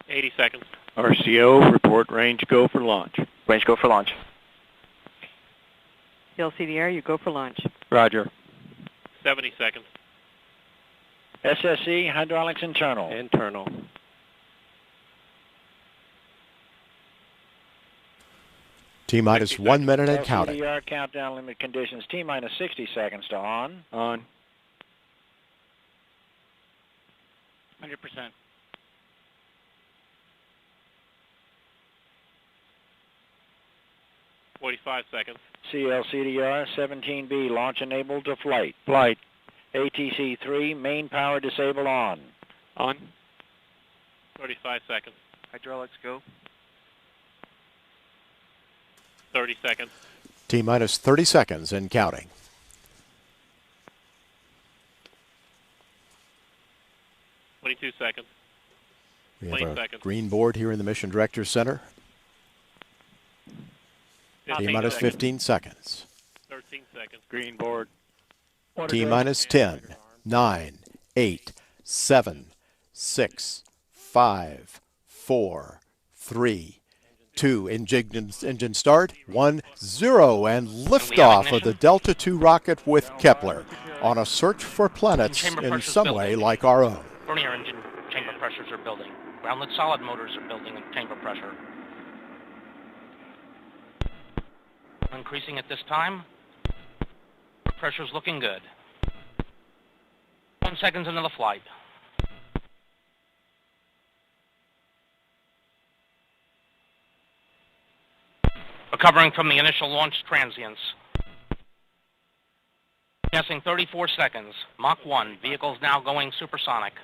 80 seconds. RCO, report range go for launch. Range go for launch. CLCDR, you go for launch. Roger. 70 seconds. SSE, hydraulics internal. Internal. T-minus 1 minute and counting. LCDR countdown limit conditions. T-minus 60 seconds to on. On. 100%. .45 seconds. CLCDR 17B, launch enabled to flight. Flight. ATC 3, main power disable on. On. 35 seconds. Hydraulics go. 30 seconds. T-minus 30 seconds and counting. .22 seconds. We have 20 a seconds. green board here in the Mission Director's Center. 15 T-minus seconds. 15 seconds. 13 seconds. Green board. T-minus 10, 9, 8, 7, 6, 5, 4, 3, 2. Engine start. 1, 0. And liftoff of the Delta II rocket with Kepler on a search for planets in some way like our own. Vernier engine chamber pressures are building. Groundlet solid motors are building in chamber pressure. Increasing at this time. Pressure's looking good. 1 second into the flight. Recovering from the initial launch transients. Passing 34 seconds. Mach 1. Vehicle's now going supersonic.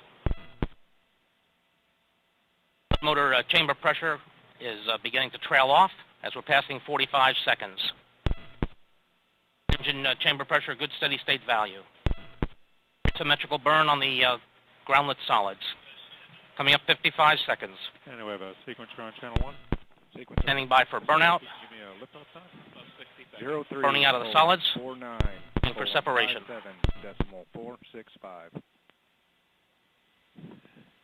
Motor chamber pressure is beginning to trail off as we're passing 45 seconds. Engine chamber pressure, good steady state value. Symmetrical burn on the groundlet solids. Coming up 55 seconds. And we have a sequencer on channel 1. Sequencer. Standing by for burnout. Give me a liftoff time. 03. Burning out of the solids. 49. Looking for separation. 465.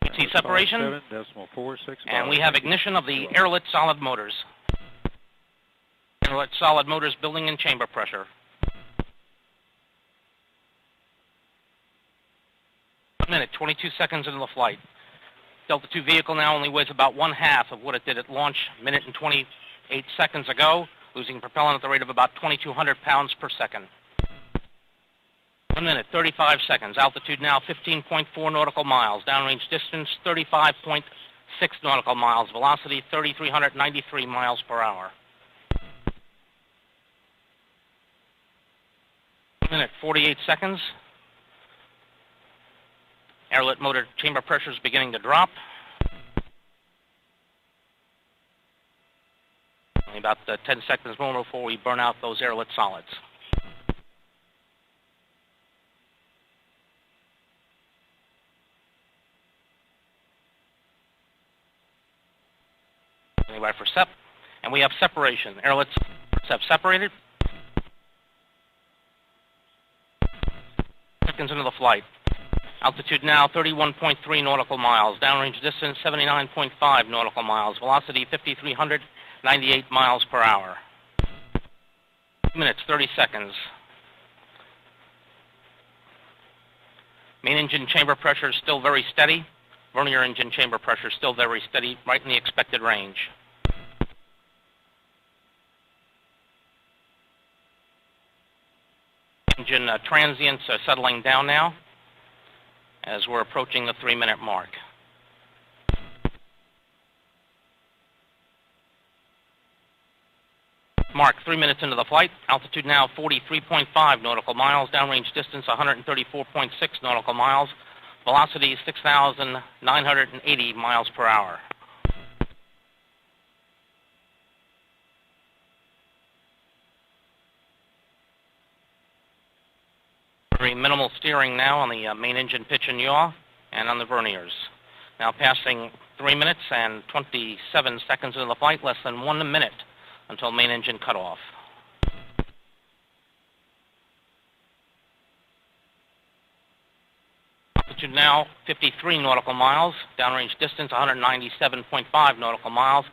You see separation. 57.465. And we have ignition of the airlet solid motors. Airlet solid motors building in chamber pressure. 1 minute, 22 seconds into the flight. Delta II vehicle now only weighs about 1/2 of what it did at launch a minute and 28 seconds ago, losing propellant at the rate of about 2,200 pounds per second. 1 minute, 35 seconds. Altitude now 15.4 nautical miles. Downrange distance 35.6 nautical miles. Velocity 3,393 miles per hour. 1 minute, 48 seconds. Airlet motor chamber pressure is beginning to drop. Only about 10 seconds more before we burn out those airlet solids. Anyway, for SEP, and we have separation. Airlets have separated. Seconds into the flight. Altitude now 31.3 nautical miles. Downrange distance 79.5 nautical miles. Velocity 5,398 miles per hour. 2 minutes, 30 seconds. Main engine chamber pressure is still very steady. Vernier engine chamber pressure is still very steady, right in the expected range. Engine transients are settling down now as we're approaching the 3-minute mark. Mark, 3 minutes into the flight. Altitude now 43.5 nautical miles. Downrange distance 134.6 nautical miles. Velocity 6,980 miles per hour. Very minimal steering now on the main engine pitch and yaw and on the verniers. Now passing 3 minutes and 27 seconds into the flight, less than 1 minute until main engine cutoff. Altitude now 53 nautical miles. Downrange distance 197.5 nautical miles.